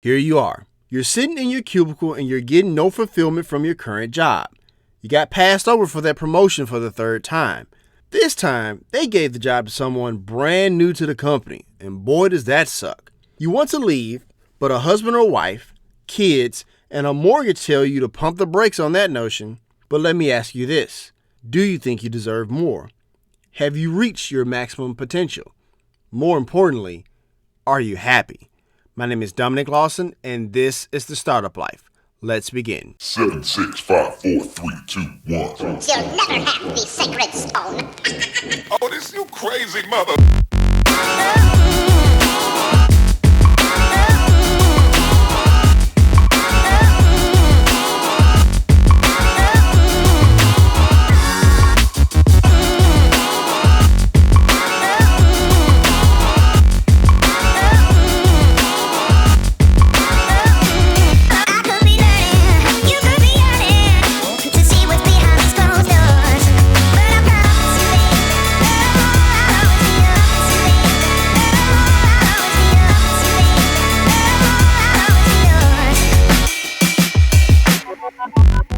Here you are. You're sitting in your cubicle and you're getting no fulfillment from your current job. You got passed over for that promotion for the third time. This time, they gave the job to someone brand new to the company, and boy does that suck. You want to leave, but a husband or wife, kids, and a mortgage tell you to pump the brakes on that notion. But let me ask you this. Do you think you deserve more? Have you reached your maximum potential? More importantly, are you happy? My name is Dominic Lawson, and this is The Startup Life. Let's begin. 7, 6, 5, 4, 3, 2, 1. You'll never have the sacred stone. Oh, this you crazy mother.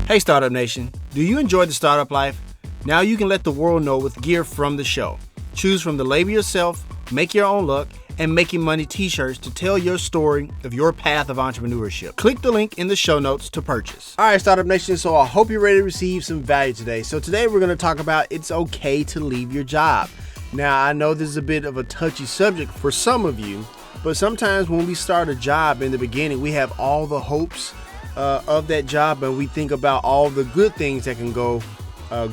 Hey Startup Nation, do you enjoy the startup life? Now you can let the world know with gear from the show. Choose from the label yourself, make your own look, and making money t-shirts to tell your story of your path of entrepreneurship. Click the link in the show notes to purchase. All right, Startup Nation, so I hope you're ready to receive some value today. So today we're going to talk about it's okay to leave your job. Now, I know this is a bit of a touchy subject for some of you, but sometimes when we start a job in the beginning, we have all the hopes of that job, and we think about all the good things that can go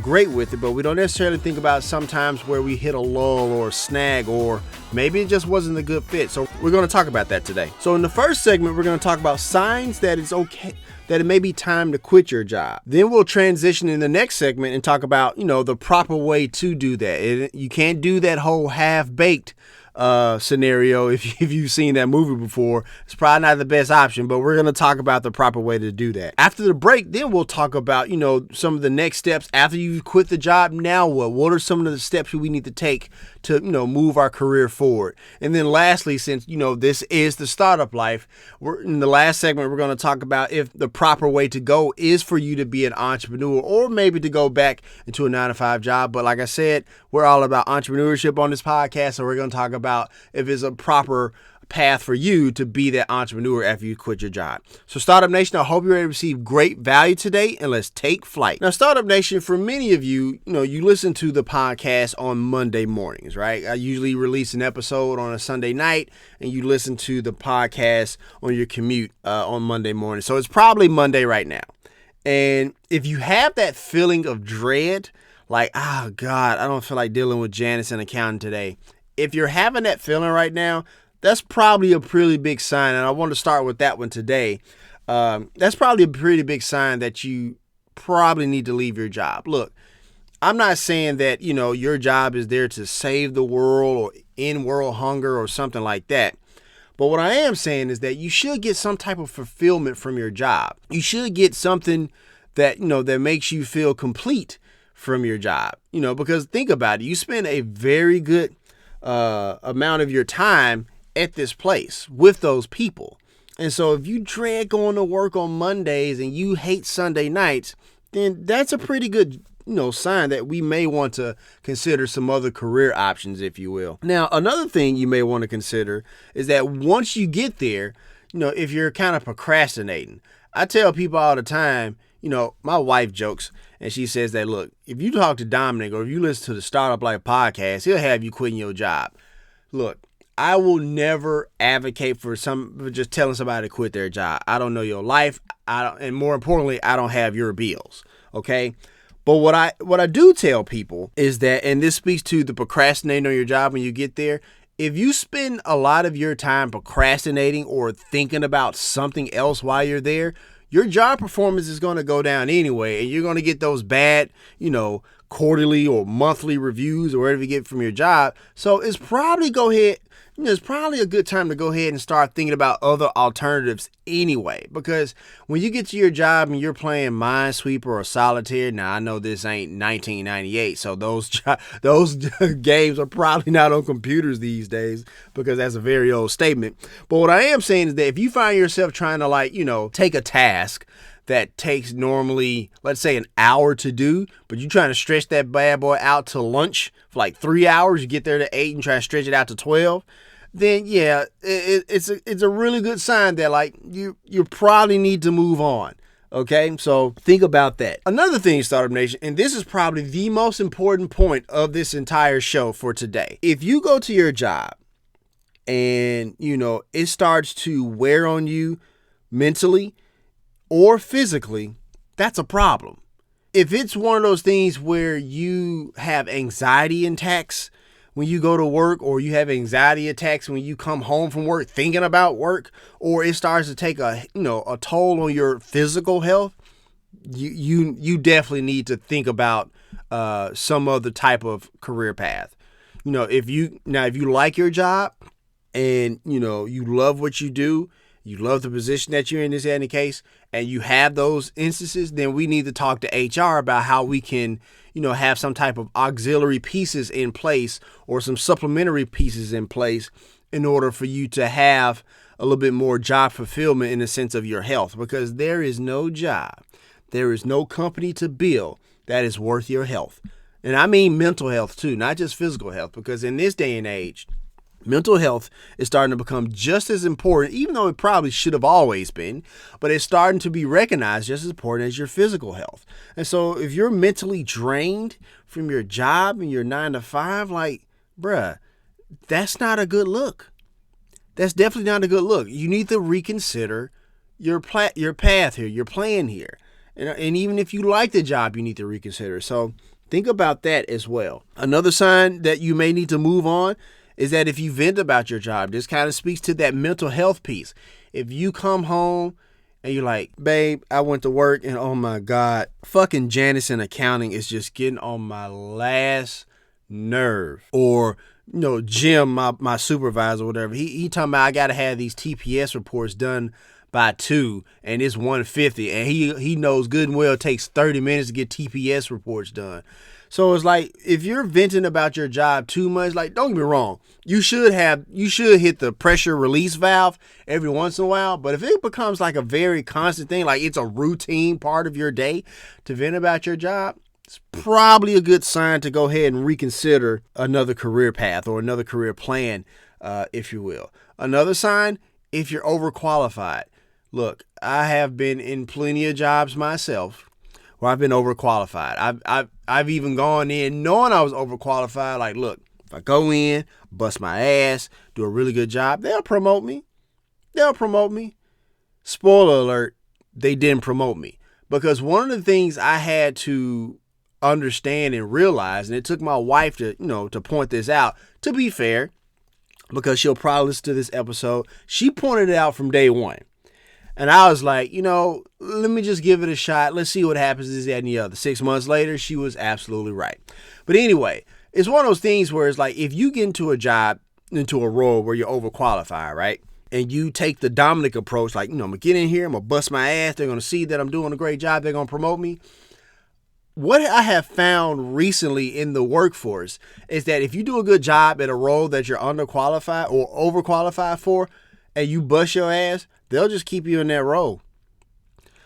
great with it, but we don't necessarily think about sometimes where we hit a lull or a snag, or maybe it just wasn't a good fit. So we're going to talk about that today. So in the first segment, we're going to talk about signs that it's okay, that it may be time to quit your job. Then we'll transition in the next segment and talk about, the proper way to do that. You can't do that whole half-baked scenario. If you've seen that movie before, it's probably not the best option, but we're going to talk about the proper way to do that. After the break, then we'll talk about, some of the next steps after you quit the job. Now what are some of the steps we need to take to, move our career forward? And then lastly, since, this is the startup life, in the last segment, we're going to talk about if the proper way to go is for you to be an entrepreneur or maybe to go back into a 9-to-5 job. But like I said, we're all about entrepreneurship on this podcast. So we're going to talk about if it's a proper path for you to be that entrepreneur after you quit your job. So Startup Nation, I hope you're ready to receive great value today, and let's take flight. Now, Startup Nation, for many of you, you listen to the podcast on Monday mornings, right? I usually release an episode on a Sunday night, and you listen to the podcast on your commute on Monday morning. So it's probably Monday right now. And if you have that feeling of dread, like, oh God, I don't feel like dealing with Janice and accounting today. If you're having that feeling right now, that's probably a pretty big sign, and I want to start with that one today. That's probably a pretty big sign that you probably need to leave your job. Look, I'm not saying that, your job is there to save the world or end world hunger or something like that. But what I am saying is that you should get some type of fulfillment from your job. You should get something that, that makes you feel complete from your job, because think about it. You spend a very good amount of your time at this place with those people. And so if you dread going to work on Mondays and you hate Sunday nights, then that's a pretty good, sign that we may want to consider some other career options, if you will. Now, another thing you may want to consider is that once you get there, if you're kind of procrastinating, I tell people all the time, my wife jokes and she says that, look, if you talk to Dominic or if you listen to the Startup Life podcast, he'll have you quitting your job. Look, I will never advocate for just telling somebody to quit their job. I don't know your life. And more importantly, I don't have your bills. Okay. But what I do tell people is that, and this speaks to the procrastinating on your job when you get there, if you spend a lot of your time procrastinating or thinking about something else while you're there, your job performance is going to go down anyway, and you're going to get those bad, quarterly or monthly reviews or whatever you get from your job. So it's probably go ahead, it's probably a good time to go ahead and start thinking about other alternatives anyway. Because when you get to your job and you're playing Minesweeper or Solitaire, now I know this ain't 1998, so those games are probably not on computers these days because that's a very old statement. But what I am saying is that if you find yourself trying to take a task that takes normally, let's say, an hour to do, but you're trying to stretch that bad boy out to lunch for like 3 hours, you get there to 8 and try to stretch it out to 12, then yeah, it's a really good sign that you probably need to move on. Okay, so think about that. Another thing, Startup Nation, and this is probably the most important point of this entire show for today. If you go to your job and, it starts to wear on you mentally or physically, that's a problem. If it's one of those things where you have anxiety attacks when you go to work, or you have anxiety attacks when you come home from work thinking about work, or it starts to take a toll on your physical health, you definitely need to think about some other type of career path. If you like your job and you love what you do, you love the position that you're in, this any case, and you have those instances, then we need to talk to HR about how we can, have some type of auxiliary pieces in place or some supplementary pieces in place in order for you to have a little bit more job fulfillment in the sense of your health, because there is no job, there is no company to build that is worth your health. And I mean mental health too, not just physical health, because in this day and age, mental health is starting to become just as important, even though it probably should have always been, but it's starting to be recognized just as important as your physical health. And so if you're mentally drained from your job and your 9 to 5, bruh, that's not a good look. That's definitely not a good look. You need to reconsider your path here, your plan here. And even if you like the job, you need to reconsider. So think about that as well. Another sign that you may need to move on is that if you vent about your job, this kind of speaks to that mental health piece. If you come home and you're like, babe, I went to work and oh my God, fucking Janice in accounting is just getting on my last nerve. Or, Jim, my supervisor, whatever, he talking about I got to have these TPS reports done by 2 and it's 1:50, and he knows good and well it takes 30 minutes to get TPS reports done. So it's like, if you're venting about your job too much, don't get me wrong, you should hit the pressure release valve every once in a while. But if it becomes like a very constant thing, like it's a routine part of your day to vent about your job, it's probably a good sign to go ahead and reconsider another career path or another career plan, if you will. Another sign, if you're overqualified. Look, I have been in plenty of jobs myself where I've been overqualified. I've even gone in knowing I was overqualified. Like, look, if I go in, bust my ass, do a really good job, they'll promote me. Spoiler alert, they didn't promote me. Because one of the things I had to understand and realize, and it took my wife to point this out, to be fair, because she'll probably listen to this episode, she pointed it out from day one. And I was like, let me just give it a shot. Let's see what happens, this, that, and the other. 6 months later, she was absolutely right. But anyway, it's one of those things where it's like, if you get into a job, into a role where you're overqualified, right? And you take the Dominic approach, like, I'm going to get in here, I'm going to bust my ass. They're going to see that I'm doing a great job. They're going to promote me. What I have found recently in the workforce is that if you do a good job at a role that you're underqualified or overqualified for, and you bust your ass, they'll just keep you in that role.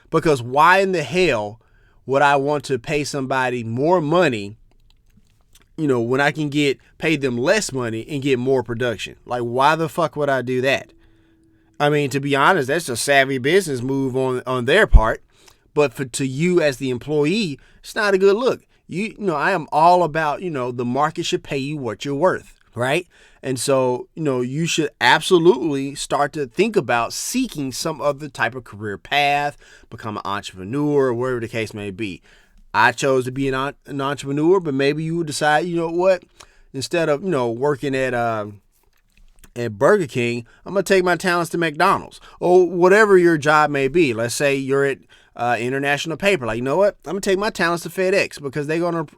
Because why in the hell would I want to pay somebody more money, when I can pay them less money and get more production? Like, why the fuck would I do that? I mean, to be honest, that's a savvy business move on their part. But to you as the employee, it's not a good look. I am all about, the market should pay you what you're worth, right? And so, you should absolutely start to think about seeking some other type of career path, become an entrepreneur, whatever the case may be. I chose to be an entrepreneur, but maybe you would decide, what, instead of, working at Burger King, I'm going to take my talents to McDonald's or whatever your job may be. Let's say you're at International Paper. Like, you know what? I'm going to take my talents to FedEx because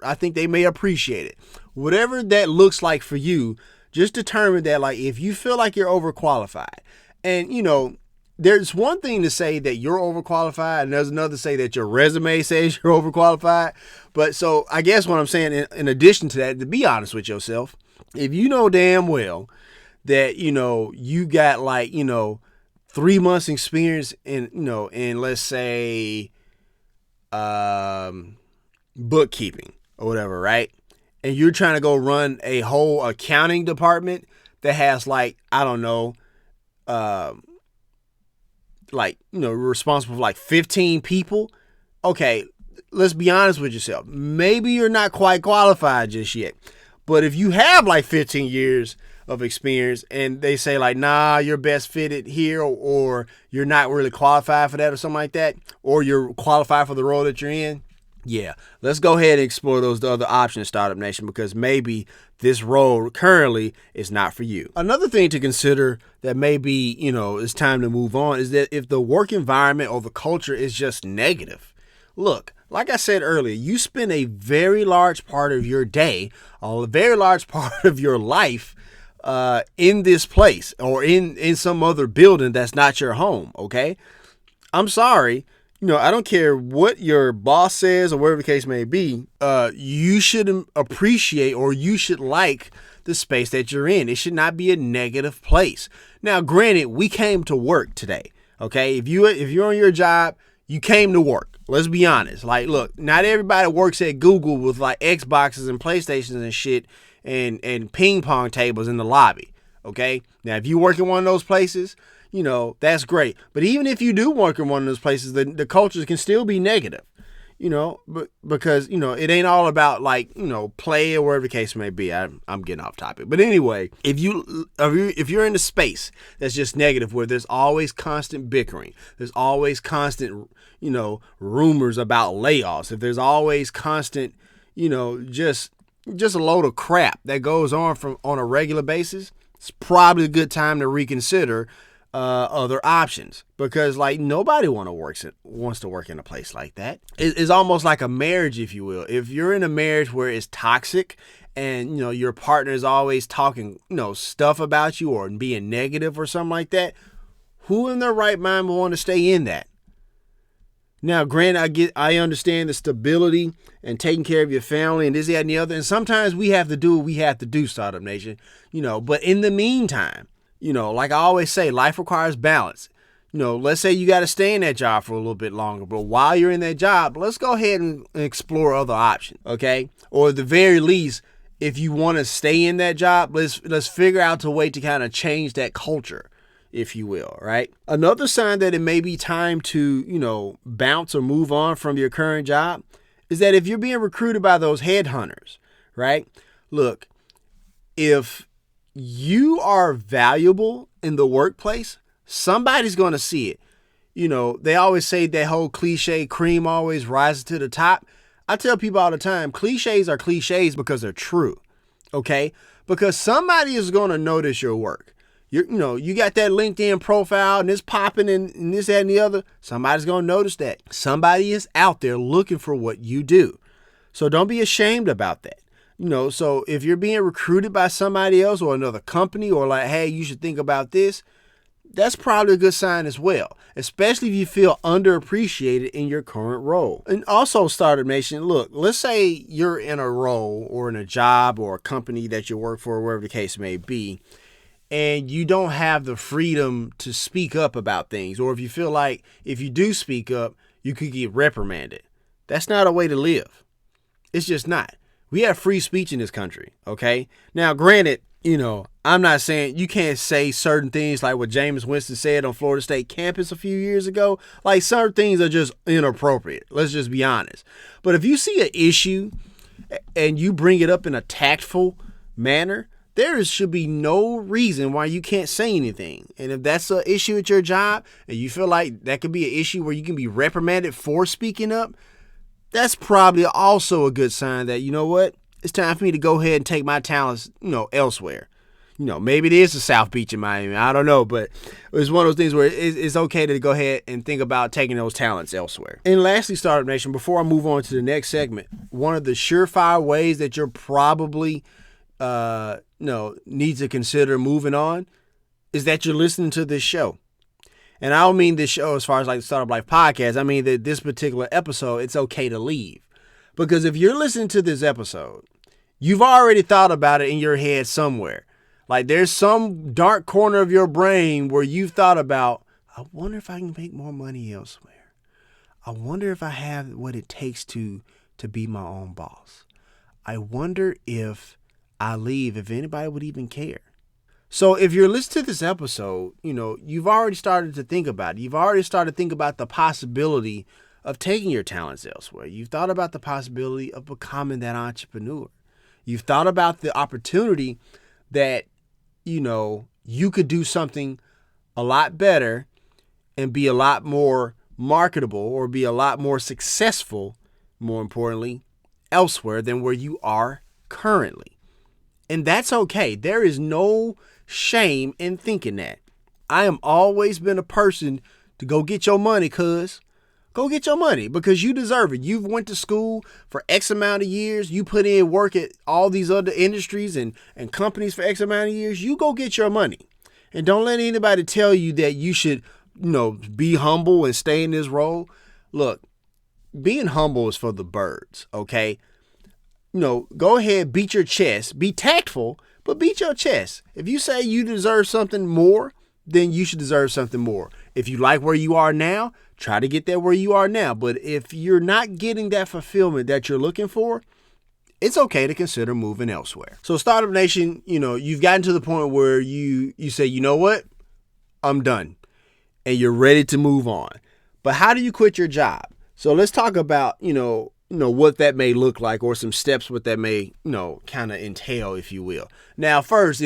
I think they may appreciate it. Whatever that looks like for you, just determine that, like, if you feel like you're overqualified, and, there's one thing to say that you're overqualified, and there's another to say that your resume says you're overqualified. But so I guess what I'm saying, in addition to that, to be honest with yourself, if you know damn well that, you got like, 3 months experience in let's say, bookkeeping or whatever, right? And you're trying to go run a whole accounting department that has like, I don't know, responsible for like 15 people. Okay, let's be honest with yourself. Maybe you're not quite qualified just yet. But if you have like 15 years of experience and they say like, nah, you're best fitted here, or you're not really qualified for that or something like that, or you're qualified for the role that you're in, yeah, let's go ahead and explore those other options, Startup Nation, because maybe this role currently is not for you. Another thing to consider that maybe, it's time to move on is that if the work environment or the culture is just negative. Look, like I said earlier, you spend a very large part of your day, or a very large part of your life in this place or in some other building that's not your home, okay? I'm sorry. I don't care what your boss says or whatever the case may be, you should appreciate or you should like the space that you're in. It should not be a negative place. Now, granted, we came to work today, okay? If you're on your job, you came to work. Let's be honest. Like, look, not everybody works at Google with like Xboxes and PlayStations and shit and ping pong tables in the lobby, okay? Now, if you work in one of those places, that's great. But even if you do work in one of those places, the cultures can still be negative, but because, it ain't all about like, play or whatever the case may be. I'm getting off topic. But anyway, if you're in a space that's just negative, where there's always constant bickering, there's always constant, rumors about layoffs, if there's always constant, just a load of crap that goes on on a regular basis, it's probably a good time to reconsider other options, because like nobody wants to work in a place like that. It's almost like a marriage, if you will. If you're in a marriage where it's toxic and your partner is always talking stuff about you or being negative or something like that, who in their right mind will want to stay in that? Now, granted, I understand the stability and taking care of your family and this, that, and the other, and sometimes we have to do what we have to do, Startup Nation. But in the meantime, like I always say, life requires balance. Let's say you got to stay in that job for a little bit longer, but while you're in that job, let's go ahead and explore other options, okay? Or at the very least, if you want to stay in that job, let's figure out a way to kind of change that culture, if you will, right? Another sign that it may be time to, bounce or move on from your current job is that if you're being recruited by those headhunters, right? Look, if you are valuable in the workplace, somebody's going to see it. They always say that whole cliche, cream always rises to the top. I tell people all the time, cliches are cliches because they're true. Okay? Because somebody is going to notice your work. You got that LinkedIn profile and it's popping and this, that, and the other. Somebody's going to notice that. Somebody is out there looking for what you do. So don't be ashamed about that. So if you're being recruited by somebody else or another company, or like, hey, you should think about this, that's probably a good sign as well, especially if you feel underappreciated in your current role. And also, Startup Nation, look, let's say you're in a role or in a job or a company that you work for, wherever the case may be, and you don't have the freedom to speak up about things, or if you feel like if you do speak up, you could get reprimanded. That's not a way to live. It's just not. We have free speech in this country, okay? Now, granted, I'm not saying you can't say certain things like what Jameis Winston said on Florida State campus a few years ago. Like, certain things are just inappropriate. Let's just be honest. But if you see an issue and you bring it up in a tactful manner, there should be no reason why you can't say anything. And if that's an issue at your job and you feel like that could be an issue where you can be reprimanded for speaking up, that's probably also a good sign that, it's time for me to go ahead and take my talents, elsewhere. Maybe it is the South Beach in Miami. I don't know, but it's one of those things where it's okay to go ahead and think about taking those talents elsewhere. And lastly, Startup Nation, before I move on to the next segment, one of the surefire ways that you're probably, need to consider moving on is that you're listening to this show. And I don't mean this show as far as like the Startup Life podcast. I mean that this particular episode, it's okay to leave. Because if you're listening to this episode, you've already thought about it in your head somewhere. Like there's some dark corner of your brain where you've thought about, I wonder if I can make more money elsewhere. I wonder if I have what it takes to be my own boss. I wonder if I leave, if anybody would even care. So if you're listening to this episode, you've already started to think about it. You've already started to think about the possibility of taking your talents elsewhere. You've thought about the possibility of becoming that entrepreneur. You've thought about the opportunity that, you could do something a lot better and be a lot more marketable or be a lot more successful, more importantly, elsewhere than where you are currently. And that's okay. There is no shame in thinking that. I am always been a person to go get your money, cuz. Go get your money because you deserve it. You've went to school for X amount of years. You put in work at all these other industries and companies for X amount of years. You go get your money. And don't let anybody tell you that you should, be humble and stay in this role. Look, being humble is for the birds, okay? Go ahead, beat your chest. Be tactful, but beat your chest. If you say you deserve something more, then you should deserve something more. If you like where you are now, try to get there where you are now. But if you're not getting that fulfillment that you're looking for, it's okay to consider moving elsewhere. So Startup Nation, you've gotten to the point where you say, you know what? I'm done. And you're ready to move on. But how do you quit your job? So let's talk about, what that may look like or some steps what that may, kind of entail, if you will. Now, first,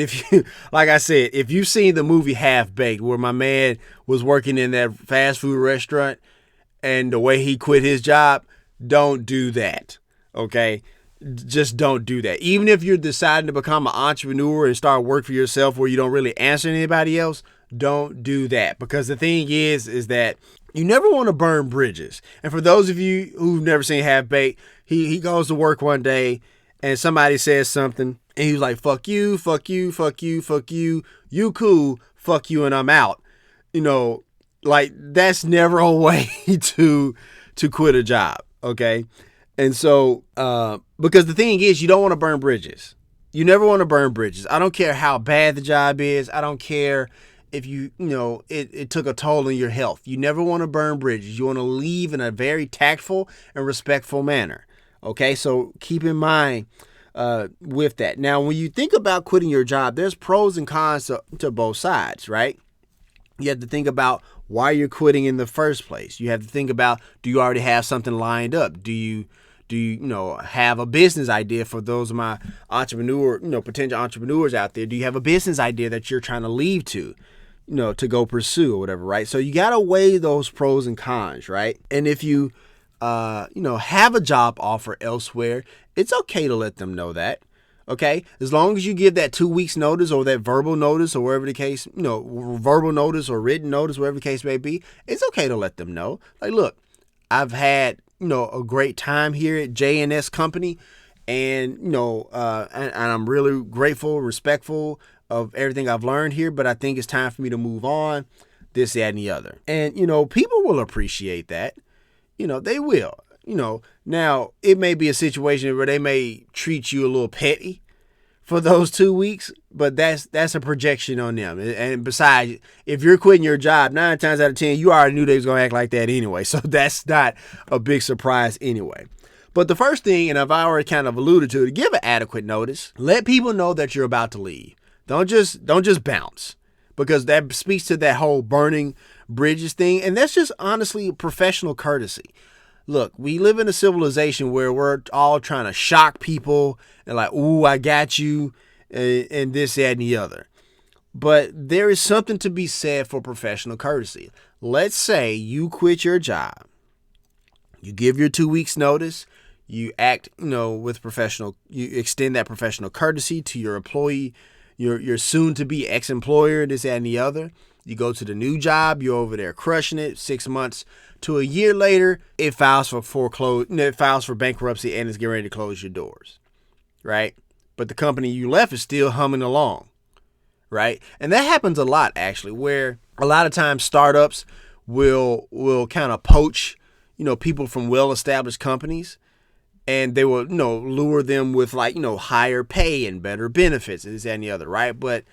like I said, if you've seen the movie Half Baked, where my man was working in that fast food restaurant and the way he quit his job, don't do that. Okay. Just don't do that. Even if you're deciding to become an entrepreneur and start work for yourself where you don't really answer anybody else, don't do that. Because the thing is that you never want to burn bridges. And for those of you who've never seen Half Baked, he goes to work one day and somebody says something and he was like, fuck you, fuck you, fuck you, fuck you, you cool, fuck you, and I'm out. Like that's never a way to quit a job. Okay. And so, because the thing is, you don't want to burn bridges. You never want to burn bridges. I don't care how bad the job is. I don't care if it took a toll on your health. You never want to burn bridges. You want to leave in a very tactful and respectful manner. Okay, so keep in mind with that. Now, when you think about quitting your job, there's pros and cons to both sides, right? You have to think about why you're quitting in the first place. You have to think about, do you already have something lined up? Do you have a business idea? For those of my potential entrepreneurs out there? Do you have a business idea that you're trying to leave to go pursue or whatever, right? So you got to weigh those pros and cons, right? And if you, have a job offer elsewhere, it's okay to let them know that. Okay, as long as you give that 2 weeks notice or that verbal notice or wherever the case, verbal notice or written notice, wherever the case may be, it's okay to let them know. Like, look, I've had, a great time here at J&S Company, and, and I'm really grateful, respectful of everything I've learned here, but I think it's time for me to move on, this, that, and the other. And, people will appreciate that. They will. Now it may be a situation where they may treat you a little petty for those 2 weeks, but that's a projection on them. And besides, if you're quitting your job, 9 times out of 10, you already knew they was going to act like that anyway. So that's not a big surprise anyway. But the first thing, and I've already kind of alluded to give an adequate notice. Let people know that you're about to leave. Don't just bounce, because that speaks to that whole burning bridges thing. And that's just honestly professional courtesy. Look, we live in a civilization where we're all trying to shock people and like, ooh, I got you, and this, that, and the other. But there is something to be said for professional courtesy. Let's say you quit your job. You give your 2 weeks notice. You act, with you extend that professional courtesy to your employee, your soon to be ex-employer, this, that, and the other. You go to the new job. You're over there crushing it. 6 months to a year later, it files for bankruptcy and it's getting ready to close your doors, right? but the company you left is still humming along, right? And that happens a lot, actually, where a lot of times startups will kind of poach, people from well-established companies, and they will, lure them with like, higher pay and better benefits and this, that, and the other, right? But,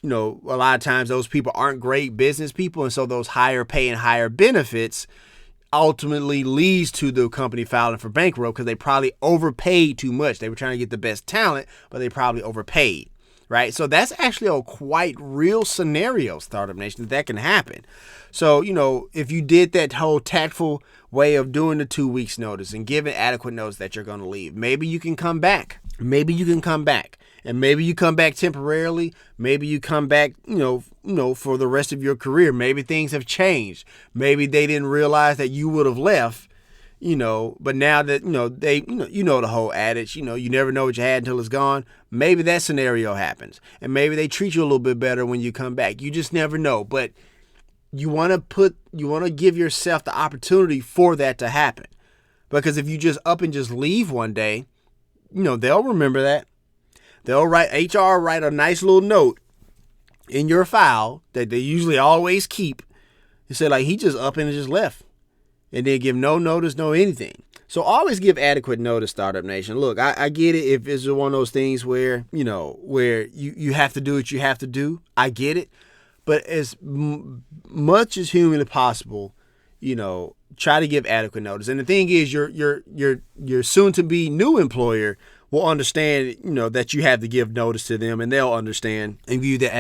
a lot of times those people aren't great business people, and so those higher pay and higher benefits ultimately leads to the company filing for bankrupt because they probably overpaid too much. They were trying to get the best talent, but they probably overpaid, right? So that's actually a quite real scenario, Startup Nation, that can happen. So, if you did that whole tactful way of doing the 2 weeks notice and giving adequate notice that you're going to leave, maybe you can come back. And maybe you come back temporarily. Maybe you come back, for the rest of your career. Maybe things have changed. Maybe they didn't realize that you would have left, but now that, they, the whole adage, you never know what you had until it's gone. Maybe that scenario happens. And maybe they treat you a little bit better when you come back. You just never know. But you want to give yourself the opportunity for that to happen. Because if you just up and just leave one day, they'll remember that. They'll HR write a nice little note in your file that they usually always keep. You say like, he just up and just left, and they give no notice, no anything. So always give adequate notice, Startup Nation. Look, I get it if it's one of those things where, where you have to do what you have to do. I get it. But as much as humanly possible, try to give adequate notice. And the thing is, your soon to be new employer will understand, that you have to give notice to them, and they'll understand and give you the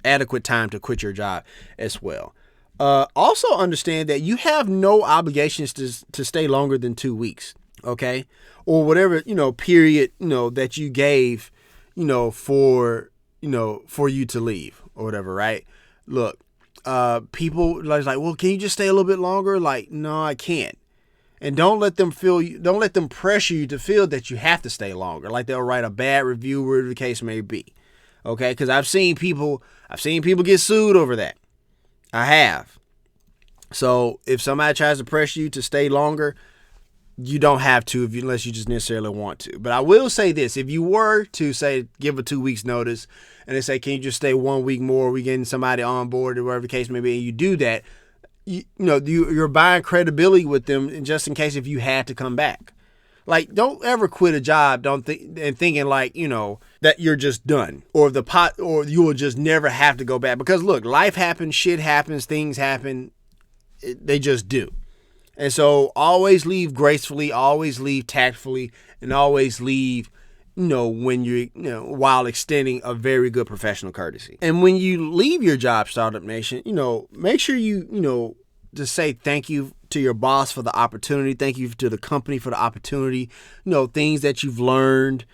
adequate time to quit your job as well. Also understand that you have no obligations to stay longer than 2 weeks, okay? Or whatever, period, that you gave, for you to leave or whatever, right? Look, people like, well, can you just stay a little bit longer? Like, no, I can't. And don't let them pressure you to feel that you have to stay longer. Like they'll write a bad review, whatever the case may be. Okay, because I've seen people get sued over that. I have. So if somebody tries to pressure you to stay longer, you don't have to unless you just necessarily want to. But I will say this: if you were to say give a 2 weeks notice, and they say, can you just stay 1 week more? We getting somebody on board or whatever the case may be, and you do that. You're buying credibility with them just in case if you had to come back. Like, don't ever quit a job thinking like, that you're just done or you will just never have to go back. Because look, life happens, shit happens, things happen. They just do. And so always leave gracefully, always leave tactfully, and always leave, when you're, while extending a very good professional courtesy. And when you leave your job, Startup Nation, make sure you, to say thank you to your boss for the opportunity. Thank you to the company for the opportunity. Things that you've learned,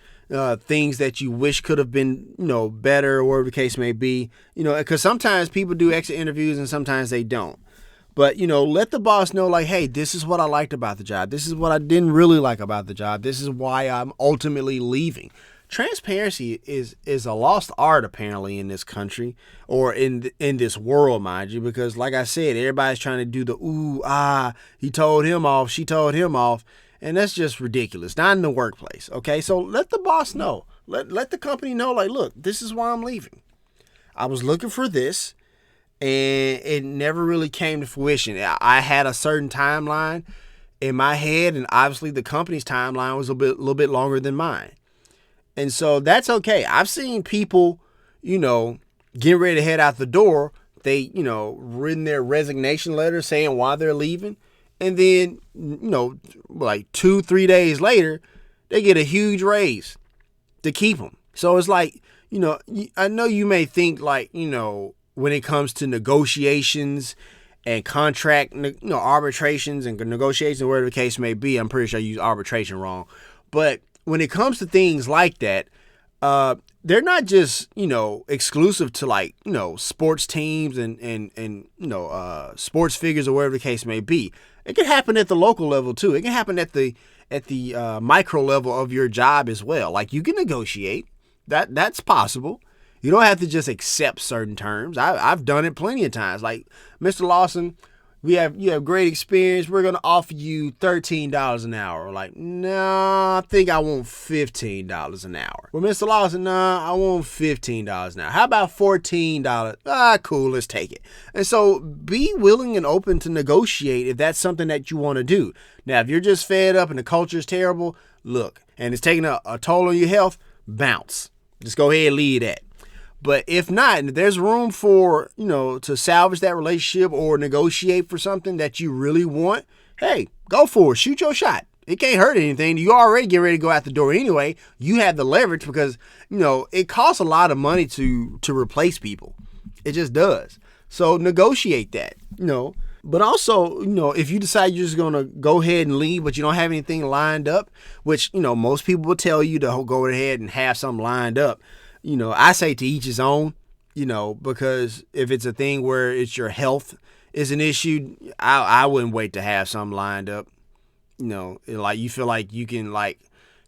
things that you wish could have been, better or whatever the case may be, because sometimes people do exit interviews and sometimes they don't. But, let the boss know, like, hey, this is what I liked about the job. This is what I didn't really like about the job. This is why I'm ultimately leaving. Transparency is a lost art, apparently, in this country or in this world, mind you, because like I said, everybody's trying to do the, he told him off, she told him off. And that's just ridiculous. Not in the workplace. Okay. So let the boss know, let the company know, like, look, this is why I'm leaving. I was looking for this. And it never really came to fruition. I had a certain timeline in my head, and obviously the company's timeline was a little bit longer than mine. And so that's okay. I've seen people, getting ready to head out the door. They, written their resignation letter saying why they're leaving. And then, like 2-3 days later, they get a huge raise to keep them. So it's like, I know you may think like, when it comes to negotiations and contract, arbitrations and negotiations, whatever the case may be, I'm pretty sure I use arbitration wrong. But when it comes to things like that, they're not just, exclusive to like, sports teams and sports figures or whatever the case may be. It can happen at the local level too. It can happen at the micro level of your job as well. Like you can negotiate. That's possible. You don't have to just accept certain terms. I've done it plenty of times. Like, Mr. Lawson, you have great experience. We're going to offer you $13 an hour. We're like, nah, I think I want $15 an hour. Well, Mr. Lawson, nah, I want $15 an hour. How about $14? Cool, let's take it. And so be willing and open to negotiate if that's something that you want to do. Now, if you're just fed up and the culture is terrible, look, and it's taking a toll on your health, bounce. Just go ahead and leave that. But if not, and if there's room for, to salvage that relationship or negotiate for something that you really want, hey, go for it. Shoot your shot. It can't hurt anything. You already get ready to go out the door anyway. You have the leverage because, it costs a lot of money to replace people. It just does. So negotiate that, But also, if you decide you're just going to go ahead and leave, but you don't have anything lined up, which, most people will tell you to go ahead and have something lined up. I say to each his own, because if it's a thing where it's your health is an issue, I wouldn't wait to have something lined up. Like you feel like you can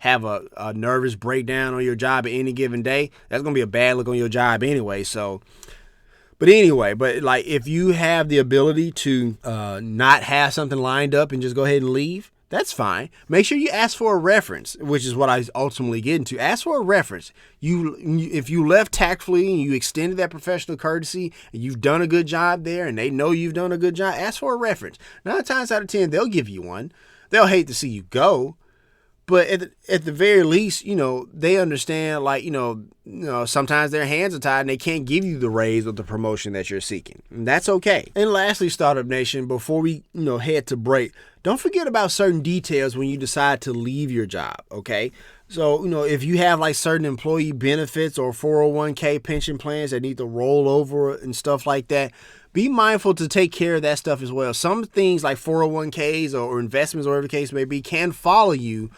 have a nervous breakdown on your job at any given day. That's going to be a bad look on your job anyway. So, but if you have the ability to not have something lined up and just go ahead and leave, that's fine. Make sure you ask for a reference, which is what I ultimately get into. Ask for a reference. If you left tactfully and you extended that professional courtesy and you've done a good job there and they know you've done a good job, ask for a reference. 9 times out of 10, they'll give you one. They'll hate to see you go. But at the very least, they understand, sometimes their hands are tied and they can't give you the raise or the promotion that you're seeking. And that's okay. And lastly, Startup Nation, before we, head to break, don't forget about certain details when you decide to leave your job, okay? So, if you have certain employee benefits or 401k pension plans that need to roll over and stuff like that, be mindful to take care of that stuff as well. Some things like 401ks or investments or whatever the case may be can follow you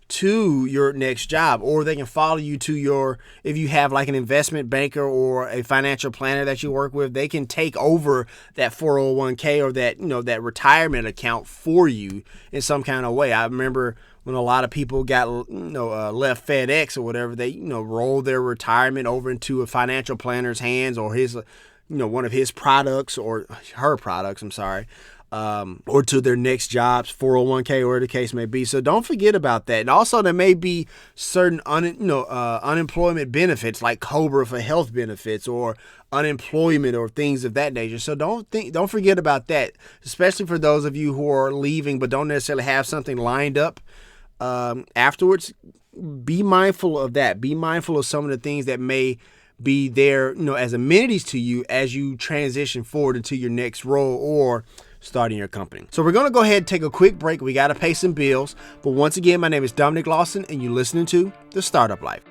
to your next job, or they can follow you to if you have an investment banker or a financial planner that you work with, they can take over that 401k or that, that retirement account for you in some kind of way. I remember when a lot of people got, left FedEx or whatever, they, rolled their retirement over into a financial planner's hands or his, one of his products or her products, or to their next jobs, 401k or whatever the case may be. So don't forget about that. And also there may be certain unemployment benefits like COBRA for health benefits or unemployment or things of that nature. So don't forget about that, especially for those of you who are leaving but don't necessarily have something lined up afterwards. Be mindful of that. Be mindful of some of the things that may be there, as amenities to you as you transition forward into your next role or starting your company. So we're going to go ahead and take a quick break. We got to pay some bills. But once again, my name is Dominic Lawson, and you're listening to The Startup Life.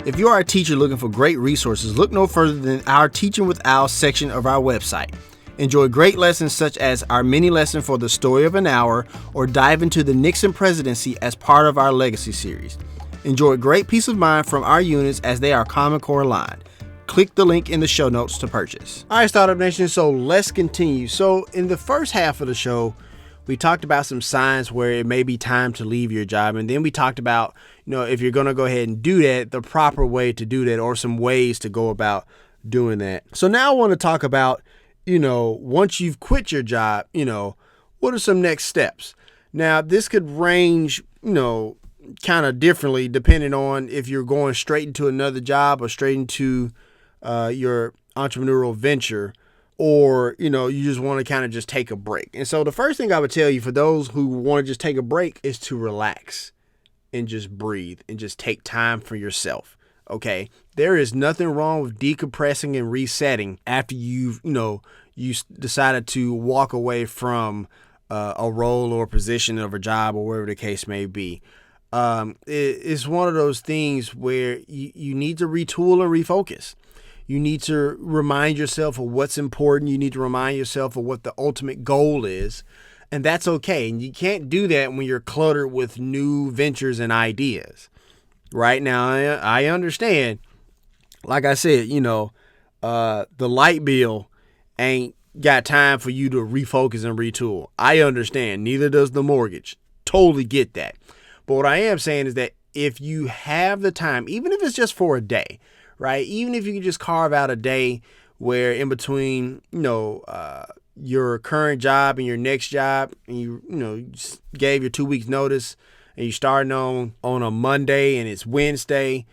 If you are a teacher looking for great resources, look no further than our Teaching with Al section of our website. Enjoy great lessons such as our mini lesson for the story of an hour, or dive into the Nixon presidency as part of our legacy series. Enjoy great peace of mind from our units as they are Common Core aligned. Click the link in the show notes to purchase. All right, Startup Nation, so let's continue. So in the first half of the show, we talked about some signs where it may be time to leave your job. And then we talked about, if you're going to go ahead and do that, the proper way to do that, or some ways to go about doing that. So now I want to talk about, once you've quit your job, what are some next steps? Now, this could range, kind of differently depending on if you're going straight into another job or straight into your entrepreneurial venture, or, you just want to kind of just take a break. And so the first thing I would tell you for those who want to just take a break is to relax and just breathe and just take time for yourself. Okay. There is nothing wrong with decompressing and resetting after you decided to walk away from a role or position of a job or whatever the case may be. It's one of those things where you need to retool and refocus. You need to remind yourself of what's important. You need to remind yourself of what the ultimate goal is. And that's okay. And you can't do that when you're cluttered with new ventures and ideas. Right now, I understand. Like I said, the light bill ain't got time for you to refocus and retool. I understand. Neither does the mortgage. Totally get that. But what I am saying is that if you have the time, even if it's just for a day, right? Even if you can just carve out a day where in between, your current job and your next job, and you gave your 2 weeks notice and you starting on a Monday and it's Wednesday,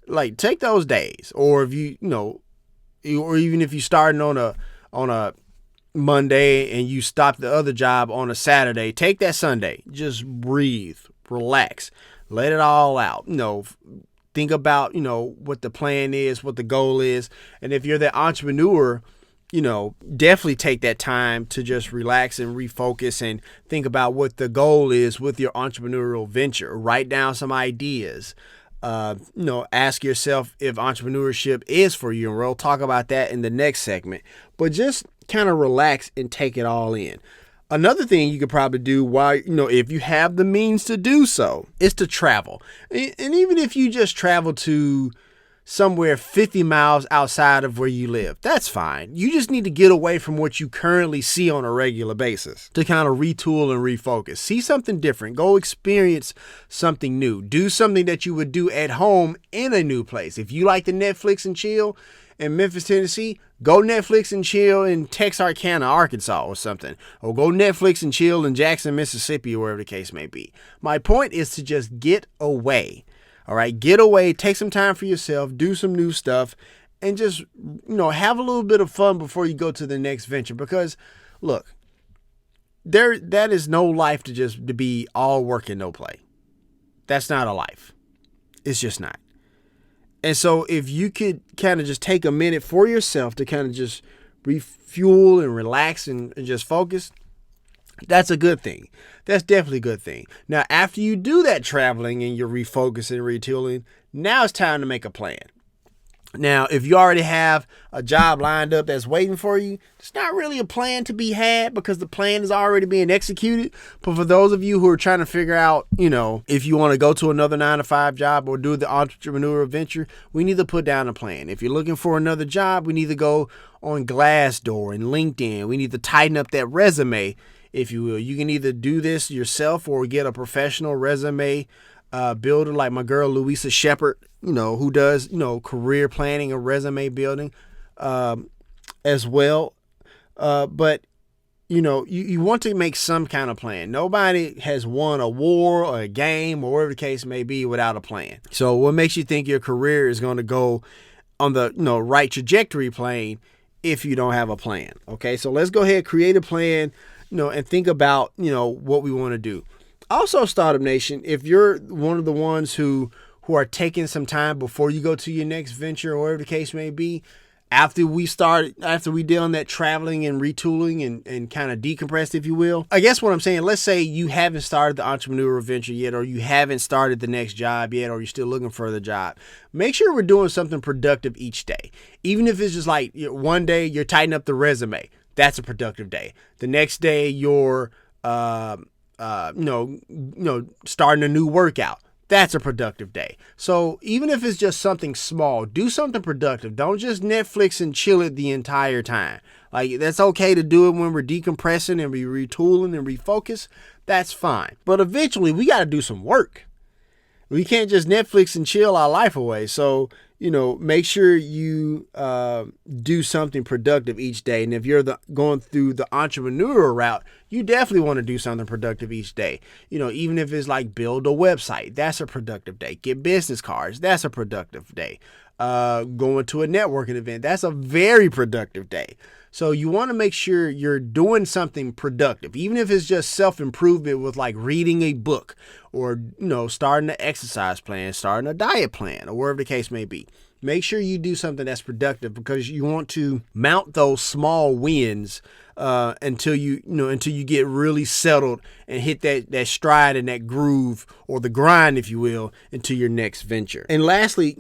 like take those days. Or if or even if you starting on a Monday and you stop the other job on a Saturday, take that Sunday, just breathe, relax, let it all out. Think about, what the plan is, what the goal is. And if you're the entrepreneur, definitely take that time to just relax and refocus and think about what the goal is with your entrepreneurial venture. Write down some ideas. Ask yourself if entrepreneurship is for you. And we'll talk about that in the next segment. But just kind of relax and take it all in. Another thing you could probably do while, if you have the means to do so, is to travel. And even if you just travel to somewhere 50 miles outside of where you live, that's fine. You just need to get away from what you currently see on a regular basis to kind of retool and refocus. See something different. Go experience something new. Do something that you would do at home in a new place. If you like to Netflix and chill in Memphis, Tennessee, go Netflix and chill in Texarkana, Arkansas or something. Or go Netflix and chill in Jackson, Mississippi, or wherever the case may be. My point is to just get away. All right, get away, take some time for yourself, do some new stuff, and just, have a little bit of fun before you go to the next venture. Because, look, that is no life to be all work and no play. That's not a life. It's just not. And so if you could kind of just take a minute for yourself to kind of just refuel and relax and just focus, that's a good thing. That's definitely a good thing. Now, after you do that traveling and you're refocusing and retooling, now it's time to make a plan. Now, if you already have a job lined up that's waiting for you, it's not really a plan to be had because the plan is already being executed. But for those of you who are trying to figure out, if you want to go to another 9-to-5 job or do the entrepreneurial venture, we need to put down a plan. If you're looking for another job, we need to go on Glassdoor and LinkedIn. We need to tighten up that resume, if you will. You can either do this yourself or get a professional resume builder like my girl Louisa Shepherd, who does, career planning and resume building as well. But, you want to make some kind of plan. Nobody has won a war or a game or whatever the case may be without a plan. So what makes you think your career is going to go on the right trajectory plane if you don't have a plan? Okay, so let's go ahead, create a plan, and think about, what we want to do. Also, Startup Nation, if you're one of the ones who are taking some time before you go to your next venture or whatever the case may be, after we did on that traveling and retooling and kind of decompressed, if you will, I guess what I'm saying, let's say you haven't started the entrepreneurial venture yet, or you haven't started the next job yet, or you're still looking for the job. Make sure we're doing something productive each day. Even if it's just like one day you're tightening up the resume, that's a productive day. The next day you're starting a new workout. That's a productive day. So even if it's just something small, do something productive. Don't just Netflix and chill it the entire time. Like, that's okay to do it when we're decompressing and we retooling and refocus. That's fine. But eventually we got to do some work. We can't just Netflix and chill our life away. So, make sure you do something productive each day. And if you're going through the entrepreneurial route, you definitely want to do something productive each day. Even if it's like build a website, that's a productive day. Get business cards, that's a productive day. Going to a networking event, that's a very productive day. So you want to make sure you're doing something productive, even if it's just self-improvement with like reading a book or, starting an exercise plan, starting a diet plan, or wherever the case may be. Make sure you do something that's productive because you want to mount those small wins until you get really settled and hit that stride and that groove, or the grind, if you will, into your next venture. And lastly,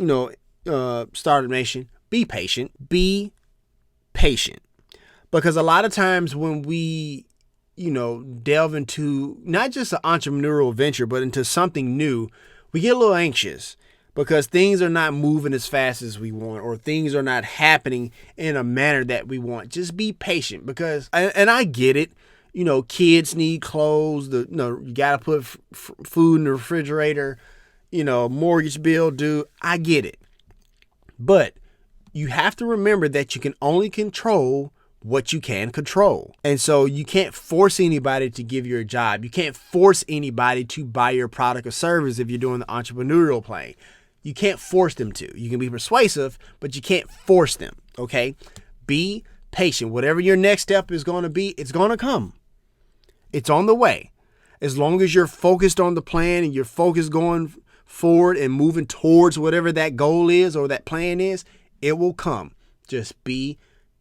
Startup Nation, be patient. Be patient. Because a lot of times when we, delve into not just an entrepreneurial venture, but into something new, we get a little anxious because things are not moving as fast as we want, or things are not happening in a manner that we want. Just be patient because, and I get it, kids need clothes, you got to put food in the refrigerator, mortgage bill due. I get it. But you have to remember that you can only control what you can control. And so you can't force anybody to give you a job. You can't force anybody to buy your product or service if you're doing the entrepreneurial plane. You can't force them to. You can be persuasive, but you can't force them, okay? Be patient. Whatever your next step is going to be, it's going to come. It's on the way. As long as you're focused on the plan and you're focused going forward and moving towards whatever that goal is or that plan is, it will come. Just be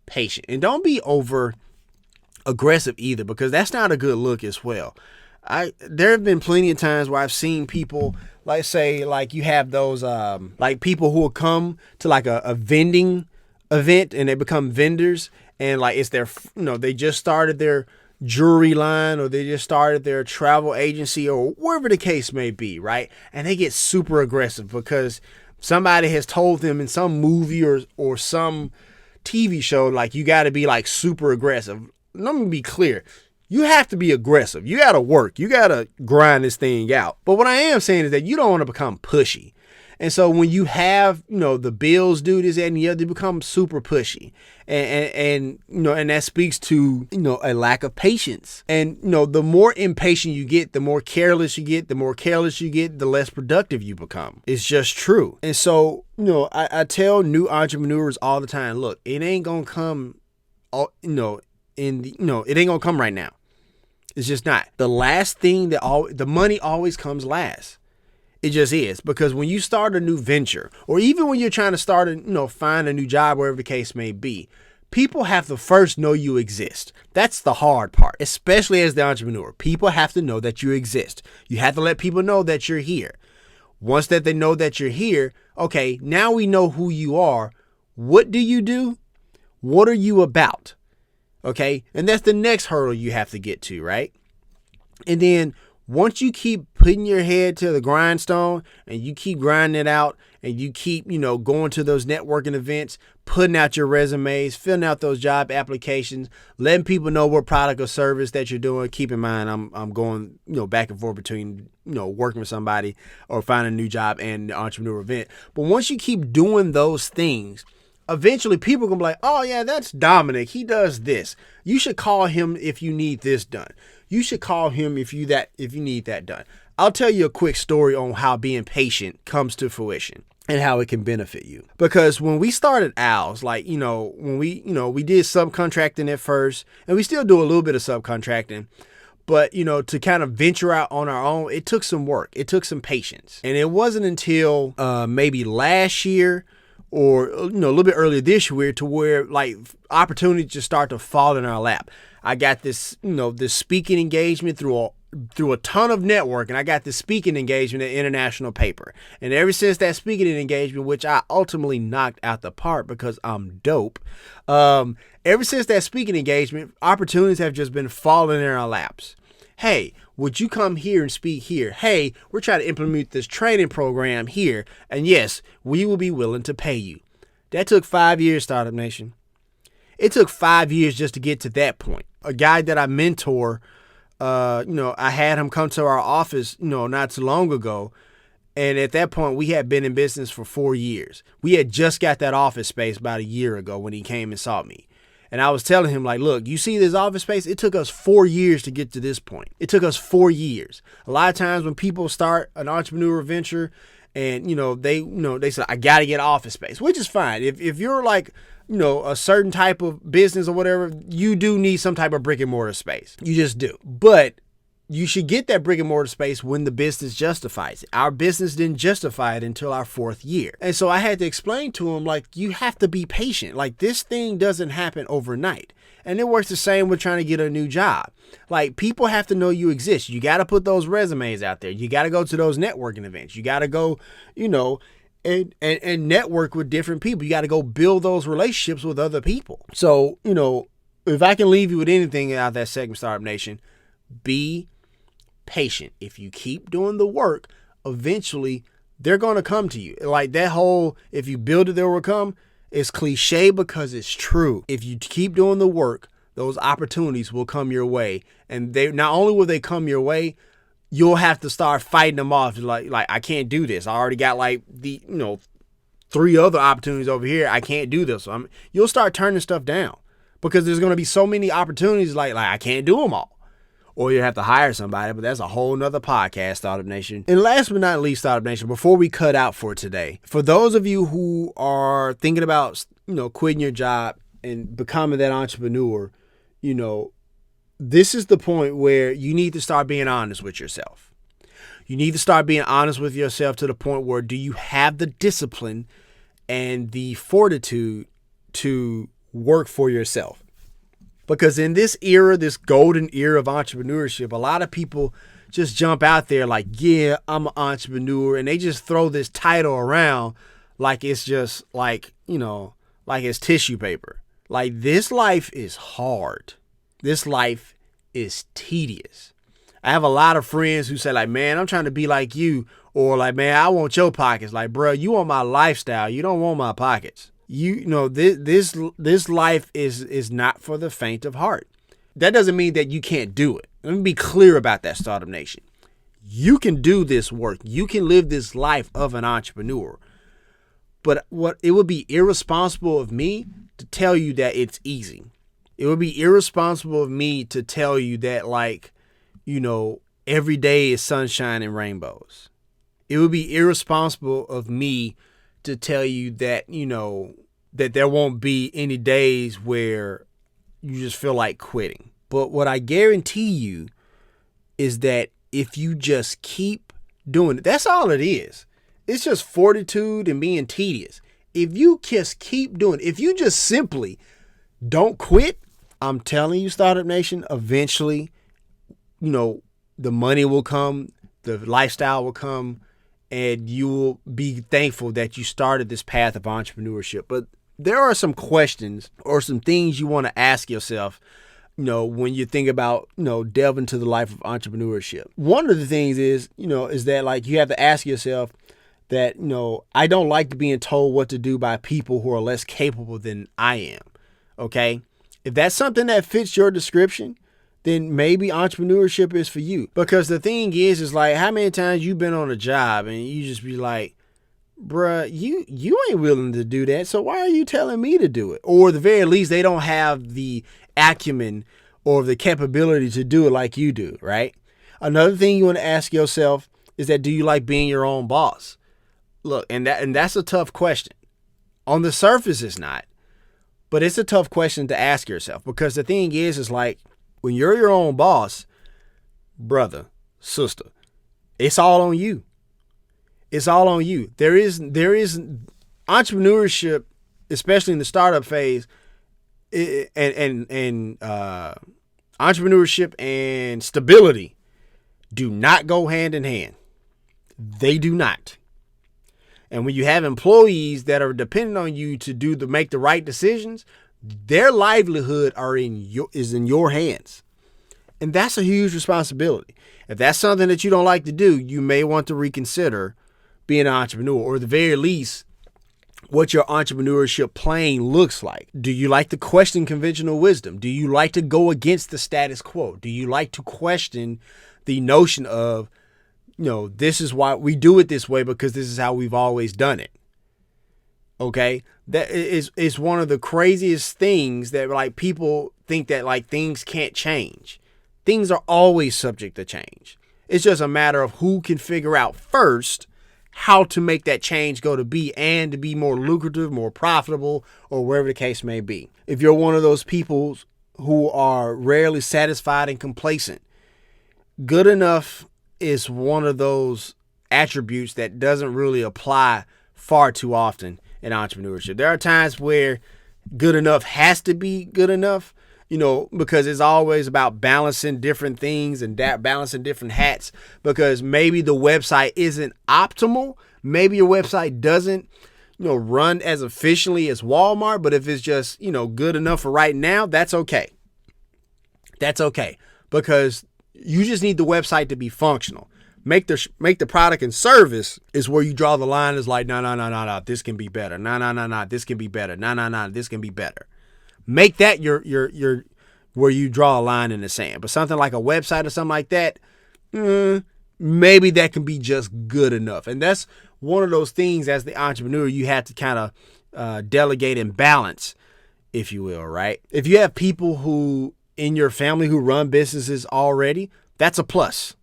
patient. And don't be over aggressive either, because that's not a good look as well. There have been plenty of times where I've seen people, like say, like you have those like people who will come to like a vending event and they become vendors, and like it's their, they just started their jewelry line, or they just started their travel agency, or wherever the case may be, right? And they get super aggressive because somebody has told them in some movie or some TV show, like, you got to be like super aggressive. Let me be clear. You have to be aggressive. You got to work. You got to grind this thing out. But what I am saying is that you don't want to become pushy. And so when you have, the bills due, this, that, and the other, you become super pushy. And that speaks to, a lack of patience. And, the more impatient you get, the more careless you get, the less productive you become. It's just true. And so, I tell new entrepreneurs all the time, look, it ain't going to come, it ain't going to come right now. It's just not. The last thing the money always comes last. It just is, because when you start a new venture, or even when you're trying to start find a new job, wherever the case may be, people have to first know you exist. That's the hard part, especially as the entrepreneur. People have to know that you exist. You have to let people know that you're here. Once that they know that you're here, okay, now we know who you are. What do you do? What are you about? Okay, and that's the next hurdle you have to get to, right? And then once you keep putting your head to the grindstone and you keep grinding it out and you keep, going to those networking events, putting out your resumes, filling out those job applications, letting people know what product or service that you're doing. Keep in mind, I'm going, back and forth between, working with somebody or finding a new job and the entrepreneur event. But once you keep doing those things, eventually people are going to be like, oh yeah, that's Dominic. He does this. You should call him if you need this done. You should call him if you need that done. I'll tell you a quick story on how being patient comes to fruition and how it can benefit you. Because when we started Owls, like, when we did subcontracting at first, and we still do a little bit of subcontracting, but, to kind of venture out on our own, it took some work. It took some patience. And it wasn't until maybe last year or, a little bit earlier this year to where like opportunities just start to fall in our lap. I got this, this speaking engagement through a ton of network, and I got this speaking engagement at International Paper. And ever since that speaking engagement, which I ultimately knocked out the park because I'm dope, ever since that speaking engagement, opportunities have just been falling in our laps. Hey, would you come here and speak here? Hey, we're trying to implement this training program here. And yes, we will be willing to pay you. That took 5 years, Startup Nation. It took 5 years just to get to that point. A guy that I mentor, I had him come to our office, not too long ago. And at that point, we had been in business for 4 years. We had just got that office space about a year ago when he came and saw me. And I was telling him, like, look, you see this office space? It took us 4 years to get to this point. It took us 4 years. A lot of times when people start an entrepreneurial venture and, they say, I got to get office space, which is fine. If you're like, a certain type of business or whatever, you do need some type of brick and mortar space. You just do. But you should get that brick and mortar space when the business justifies it. Our business didn't justify it until our 4th year. And so I had to explain to him, like, you have to be patient. Like, this thing doesn't happen overnight. And it works the same with trying to get a new job. Like, people have to know you exist. You got to put those resumes out there. You got to go to those networking events. You got to go, and network with different people. You got to go build those relationships with other people. So, if I can leave you with anything out of that segment, Startup Nation, be patient. If you keep doing the work, eventually they're going to come to you. Like that whole, if you build it, they will come, is cliche because it's true. If you keep doing the work, those opportunities will come your way. And they not only will they come your way, you'll have to start fighting them off. Like I can't do this. I already got like the, 3 other opportunities over here. I can't do this. So you'll start turning stuff down because there's going to be so many opportunities. Like I can't do them all. Or you have to hire somebody, but that's a whole nother podcast, Startup Nation. And last but not least, Startup Nation, before we cut out for today, for those of you who are thinking about, quitting your job and becoming that entrepreneur, this is the point where you need to start being honest with yourself. You need to start being honest with yourself to the point where do you have the discipline and the fortitude to work for yourself? Because in this era, this golden era of entrepreneurship, a lot of people just jump out there like, yeah, I'm an entrepreneur. And they just throw this title around like it's just like, like it's tissue paper. Like this life is hard. This life is tedious. I have a lot of friends who say like, man, I'm trying to be like you. Or like, man, I want your pockets. Like, bro, you want my lifestyle. You don't want my pockets. This life is not for the faint of heart. That doesn't mean that you can't do it. Let me be clear about that, Startup Nation. You can do this work. You can live this life of an entrepreneur. But it would be irresponsible of me to tell you that it's easy. It would be irresponsible of me to tell you that every day is sunshine and rainbows. It would be irresponsible of me to tell you that, that there won't be any days where you just feel like quitting. But what I guarantee you is that if you just keep doing it, that's all it is. It's just fortitude and being tedious. If you just keep doing it, if you just simply don't quit, I'm telling you, Startup Nation, eventually, the money will come, the lifestyle will come, and you will be thankful that you started this path of entrepreneurship. But there are some questions or some things you want to ask yourself, when you think about, delving into the life of entrepreneurship. One of the things is that like you have to ask yourself that, I don't like being told what to do by people who are less capable than I am. Okay. If that's something that fits your description, then maybe entrepreneurship is for you. Because the thing is like how many times you've been on a job and you just be like, bruh, you ain't willing to do that. So why are you telling me to do it? Or at the very least, they don't have the acumen or the capability to do it like you do, right? Another thing you want to ask yourself is that, do you like being your own boss? Look, and that's a tough question. On the surface, it's not. But it's a tough question to ask yourself because the thing is like, when you're your own boss, brother, sister, it's all on you. It's all on you. There is entrepreneurship, especially in the startup phase, and entrepreneurship and stability do not go hand in hand. They do not. And when you have employees that are dependent on you to make the right decisions, their livelihood is in your hands. And that's a huge responsibility. If that's something that you don't like to do, you may want to reconsider being an entrepreneur, or at the very least, what your entrepreneurship plan looks like. Do you like to question conventional wisdom? Do you like to go against the status quo? Do you like to question the notion of, this is why we do it this way because this is how we've always done it? Okay, that is one of the craziest things that like people think that like things can't change. Things are always subject to change. It's just a matter of who can figure out first how to make that change go to be and to be more lucrative, more profitable, or wherever the case may be. If you're one of those people who are rarely satisfied and complacent, good enough is one of those attributes that doesn't really apply far too often in entrepreneurship. There are times where good enough has to be good enough, because it's always about balancing different things and balancing different hats, because maybe the website isn't optimal. Maybe your website doesn't, run as efficiently as Walmart, but if it's just, good enough for right now, that's okay. That's okay, because you just need the website to be functional. Make the product and service is where you draw the line. Is like, no, this can be better. No, this can be better. No, this can be better. Make that your where you draw a line in the sand. But something like a website or something like that, maybe that can be just good enough. And that's one of those things as the entrepreneur you have to kind of delegate and balance, if you will, right? If you have people who in your family who run businesses already, that's a plus.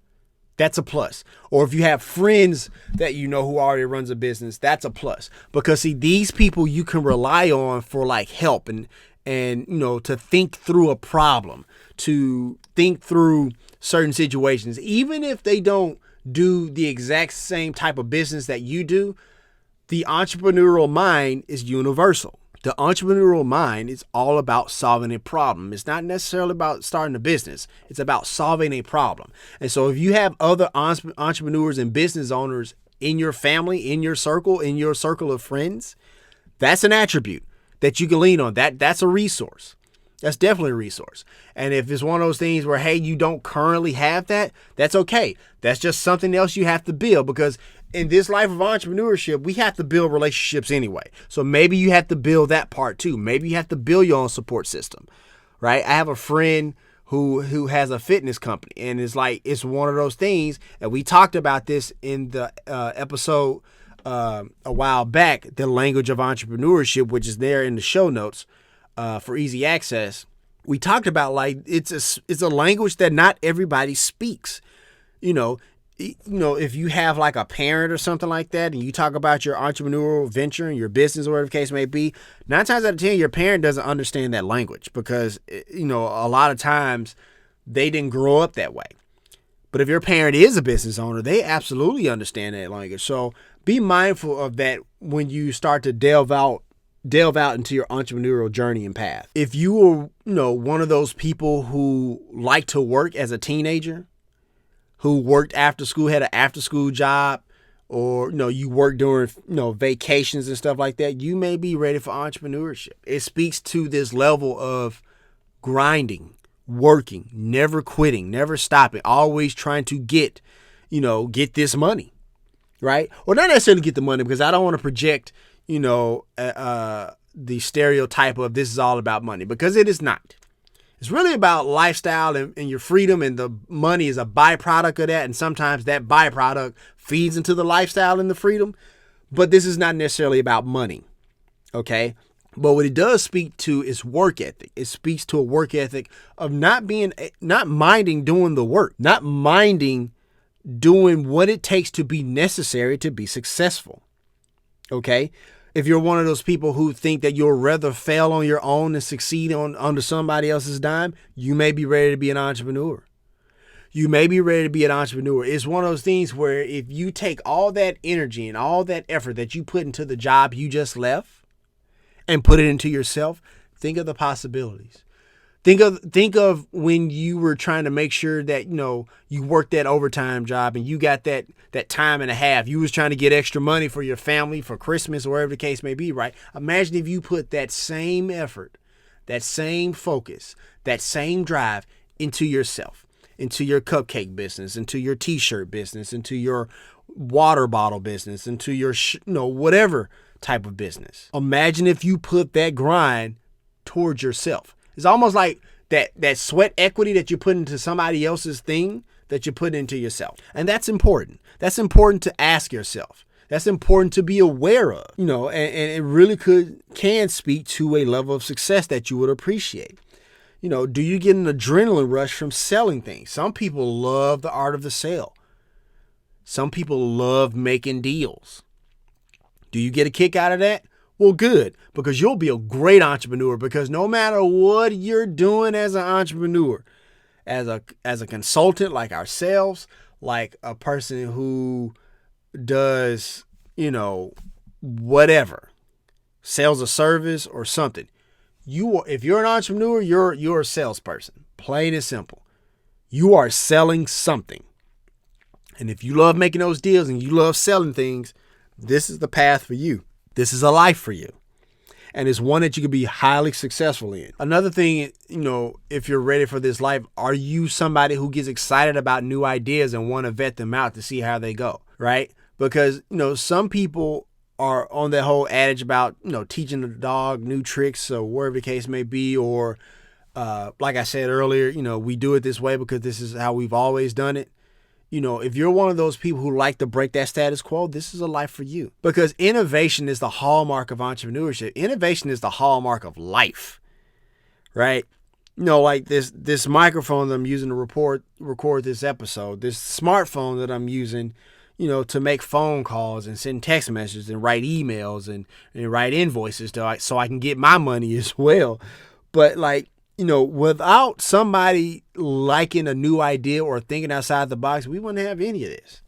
That's a plus. Or if you have friends that who already runs a business, that's a plus. Because see, these people you can rely on for like help and to think through a problem, to think through certain situations. Even if they don't do the exact same type of business that you do, the entrepreneurial mind is universal. The entrepreneurial mind is all about solving a problem. It's not necessarily about starting a business. It's about solving a problem. And so if you have other entrepreneurs and business owners in your family, in your circle of friends, that's an attribute that you can lean on. That's a resource. That's definitely a resource. And if it's one of those things where, hey, you don't currently have that, that's okay. That's just something else you have to build, because in this life of entrepreneurship, we have to build relationships anyway. So maybe you have to build that part too. Maybe you have to build your own support system, right? I have a friend who has a fitness company, and it's one of those things, and we talked about this in the episode a while back, The Language of Entrepreneurship, which is there in the show notes for easy access. We talked about like it's a language that not everybody speaks. If you have like a parent or something like that, and you talk about your entrepreneurial venture and your business or whatever the case may be, 9 times out of 10, your parent doesn't understand that language, because, a lot of times they didn't grow up that way. But if your parent is a business owner, they absolutely understand that language. So be mindful of that when you start to delve out into your entrepreneurial journey and path. If you were, one of those people who like to work as a teenager, who worked after school, had an after school job, or, you work during, vacations and stuff like that, you may be ready for entrepreneurship. It speaks to this level of grinding, working, never quitting, never stopping, always trying to get this money, right? Or not necessarily get the money, because I don't want to project, the stereotype of this is all about money, because it is not. It's really about lifestyle and your freedom, and the money is a byproduct of that. And sometimes that byproduct feeds into the lifestyle and the freedom. But this is not necessarily about money. Okay. But what it does speak to is work ethic. It speaks to a work ethic of not minding doing the work, not minding doing what it takes to be necessary to be successful. Okay. If you're one of those people who think that you'll rather fail on your own than succeed under somebody else's dime, you may be ready to be an entrepreneur. You may be ready to be an entrepreneur. It's one of those things where if you take all that energy and all that effort that you put into the job you just left and put it into yourself, think of the possibilities. Think of when you were trying to make sure that, you worked that overtime job and you got that time and a half. You was trying to get extra money for your family for Christmas or wherever the case may be, right? Imagine if you put that same effort, that same focus, that same drive into yourself, into your cupcake business, into your t-shirt business, into your water bottle business, into your, whatever type of business. Imagine if you put that grind towards yourself. It's almost like that sweat equity that you put into somebody else's thing that you put into yourself. And that's important. That's important to ask yourself. That's important to be aware of, and it really can speak to a level of success that you would appreciate. Do you get an adrenaline rush from selling things? Some people love the art of the sale. Some people love making deals. Do you get a kick out of that? Well, good, because you'll be a great entrepreneur, because no matter what you're doing as an entrepreneur, as a consultant like ourselves, like a person who does, whatever, sells a service or something, if you're an entrepreneur, you're a salesperson, plain and simple. You are selling something. And if you love making those deals and you love selling things, this is the path for you. This is a life for you. And it's one that you can be highly successful in. Another thing, if you're ready for this life, are you somebody who gets excited about new ideas and want to vet them out to see how they go, right? Because, some people are on that whole adage about, teaching the dog new tricks or wherever the case may be. Or like I said earlier, we do it this way because this is how we've always done it. If you're one of those people who like to break that status quo, this is a life for you. Because innovation is the hallmark of entrepreneurship. Innovation is the hallmark of life, right? Like this microphone that I'm using to record this episode, this smartphone that I'm using, to make phone calls and send text messages and write emails and write invoices so I can get my money as well. But without somebody liking a new idea or thinking outside the box, we wouldn't have any of this.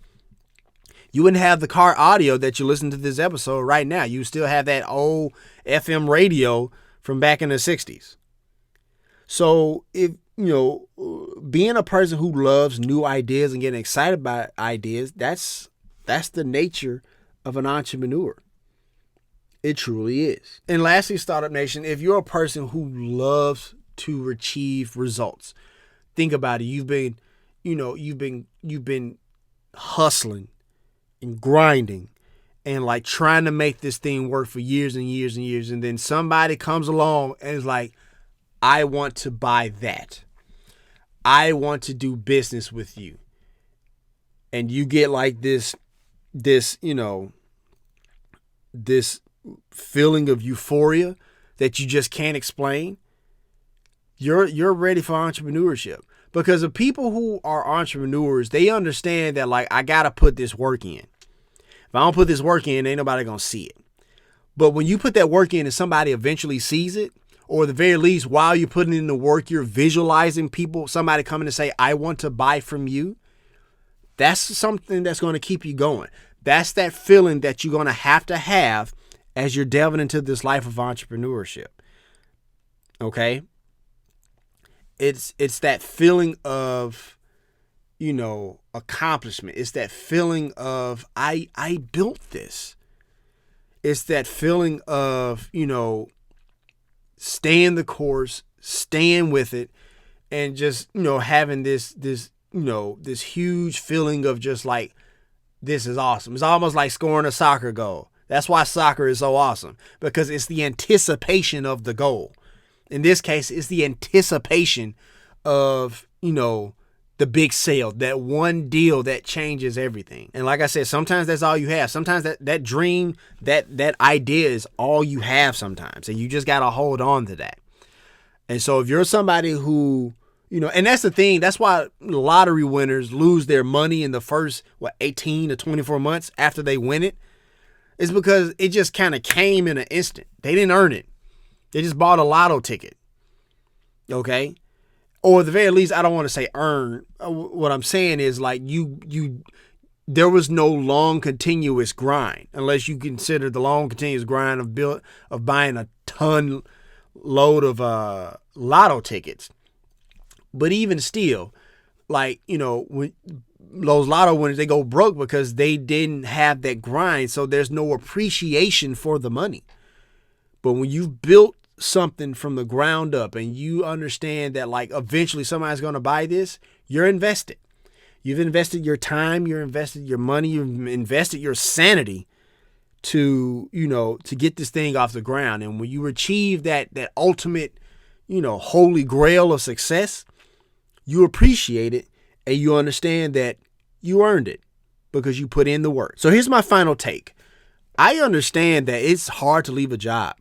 You wouldn't have the car audio that you listen to this episode right now. You still have that old FM radio from back in the 60s. So if, being a person who loves new ideas and getting excited by ideas, that's the nature of an entrepreneur. It truly is. And lastly, Startup Nation, if you're a person who loves to achieve results, think about it. You've been hustling and grinding and trying to make this thing work for years and years and years. And then somebody comes along and is like, I want to buy that. I want to do business with you. And you get this feeling of euphoria that you just can't explain. You're ready for entrepreneurship, because the people who are entrepreneurs, they understand that I got to put this work in. If I don't put this work in, ain't nobody going to see it. But when you put that work in and somebody eventually sees it, or at the very least, while you're putting in the work, you're visualizing somebody coming to say, I want to buy from you. That's something that's going to keep you going. That's that feeling that you're going to have as you're delving into this life of entrepreneurship. Okay? It's that feeling of, accomplishment. It's that feeling of, I built this. It's that feeling of, staying the course, staying with it, and just, having this huge feeling of just this is awesome. It's almost like scoring a soccer goal. That's why soccer is so awesome, because it's the anticipation of the goal. In this case, it's the anticipation of, the big sale, that one deal that changes everything. And like I said, sometimes that's all you have. Sometimes that dream, that idea is all you have sometimes. And you just got to hold on to that. And so if you're somebody who, and that's the thing, that's why lottery winners lose their money in the first, 18 to 24 months after they win it. It's because it just kind of came in an instant. They didn't earn it. They just bought a lotto ticket. Okay? Or at the very least, I don't want to say earn. What I'm saying is there was no long continuous grind, unless you consider the long continuous grind of buying a ton load of lotto tickets. But even still, when those lotto winners, they go broke because they didn't have that grind. So there's no appreciation for the money. But when you've built something from the ground up and you understand that eventually somebody's going to buy this, you're invested. You've invested your time, you've invested your money, you've invested your sanity to get this thing off the ground. And when you achieve that ultimate, holy grail of success, you appreciate it and you understand that you earned it. because you put in the work. So here's my final take. I understand that it's hard to leave a job.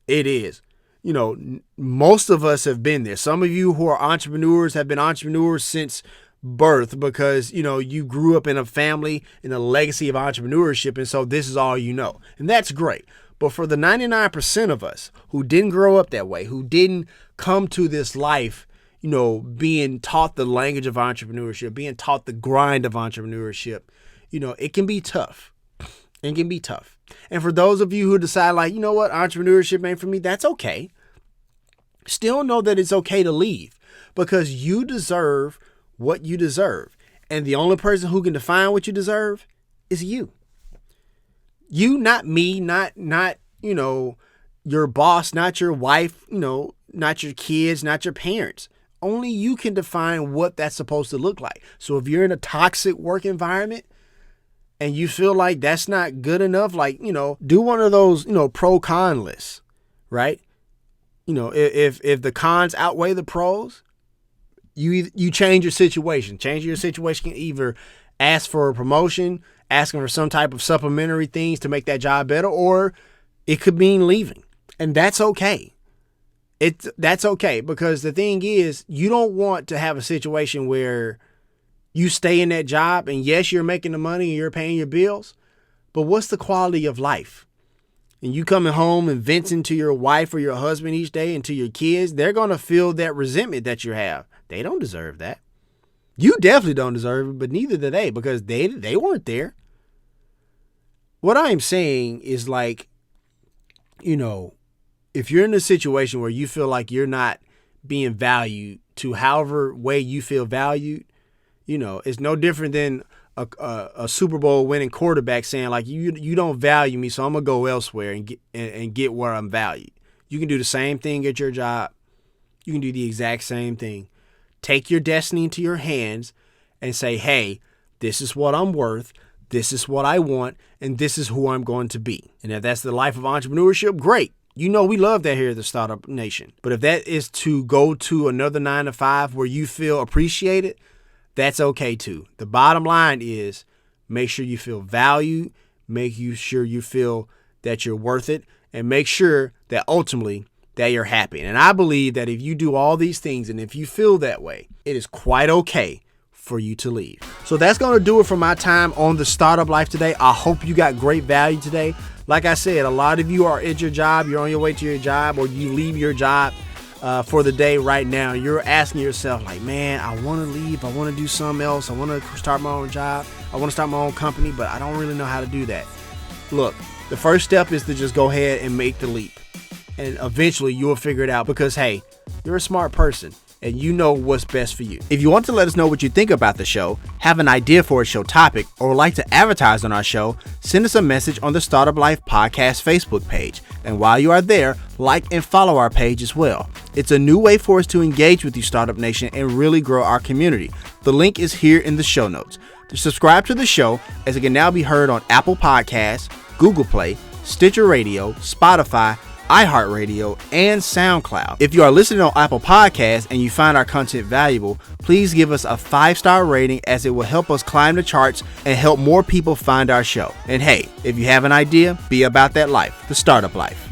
It is. You know, most of us have been there. Some of you who are entrepreneurs have been entrepreneurs since birth because, you know, you grew up in a family in a legacy of entrepreneurship. And so this is all you know. And that's great. But for the 99% of us who didn't grow up that way, who didn't come to this life, you know, being taught the language of entrepreneurship, being taught the grind of entrepreneurship, you know, it can be tough. It can be tough. And for those of you who decide like, you know what, entrepreneurship ain't for me, that's okay. Still know that it's okay to leave because you deserve what you deserve. And the only person who can define what you deserve is you. You, not me, not, you know, your boss, not your wife, you know, not your kids, not your parents. Only you can define what that's supposed to look like. So if you're in a toxic work environment and you feel like that's not good enough, like, you know, do one of those, you know, pro-con lists, right? You know, if the cons outweigh the pros, you change your situation. Changing your situation can either ask for a promotion, asking for some type of supplementary things to make that job better, or it could mean leaving. And that's okay. That's okay, because the thing is, you don't want to have a situation where you stay in that job and yes, you're making the money and you're paying your bills, but what's the quality of life? And you coming home and venting to your wife or your husband each day and to your kids, they're going to feel that resentment that you have. They don't deserve that. You definitely don't deserve it, but neither do they, because they weren't there. What I'm saying is, like, you know, if you're in a situation where you feel like you're not being valued to however way you feel valued, you know, it's no different than a Super Bowl winning quarterback saying like, you don't value me, so I'm gonna go elsewhere and get where I'm valued. You can do the same thing at your job. You can do the exact same thing. Take your destiny into your hands and say, hey, this is what I'm worth. This is what I want. And this is who I'm going to be. And if that's the life of entrepreneurship, great. You know, we love that here at the Startup Nation. But if that is to go to another 9-to-5 where you feel appreciated, that's okay too. The bottom line is make sure you feel valued, sure you feel that you're worth it, and make sure that ultimately that you're happy. And I believe that if you do all these things and if you feel that way, it is quite okay for you to leave. So that's going to do it for my time on the Startup Life today. I hope you got great value today. Like I said, a lot of you are at your job, you're on your way to your job, or you leave your job for the day right now. You're asking yourself like, man, I want to leave. I want to do something else. I want to start my own job. I want to start my own company, but I don't really know how to do that. Look, the first step is to just go ahead and make the leap. And eventually you'll figure it out because, hey, you're a smart person and you know what's best for you. If you want to let us know what you think about the show, have an idea for a show topic, or would like to advertise on our show, send us a message on the Startup Life Podcast Facebook page. And while you are there, like and follow our page as well. It's a new way for us to engage with you, Startup Nation, and really grow our community. The link is here in the show notes. To subscribe to the show, as it can now be heard on Apple Podcasts, Google Play, Stitcher Radio, Spotify, iHeartRadio, and SoundCloud. If you are listening on Apple Podcasts and you find our content valuable, please give us a 5-star rating, as it will help us climb the charts and help more people find our show. And hey, if you have an idea, be about that life, the Startup Life.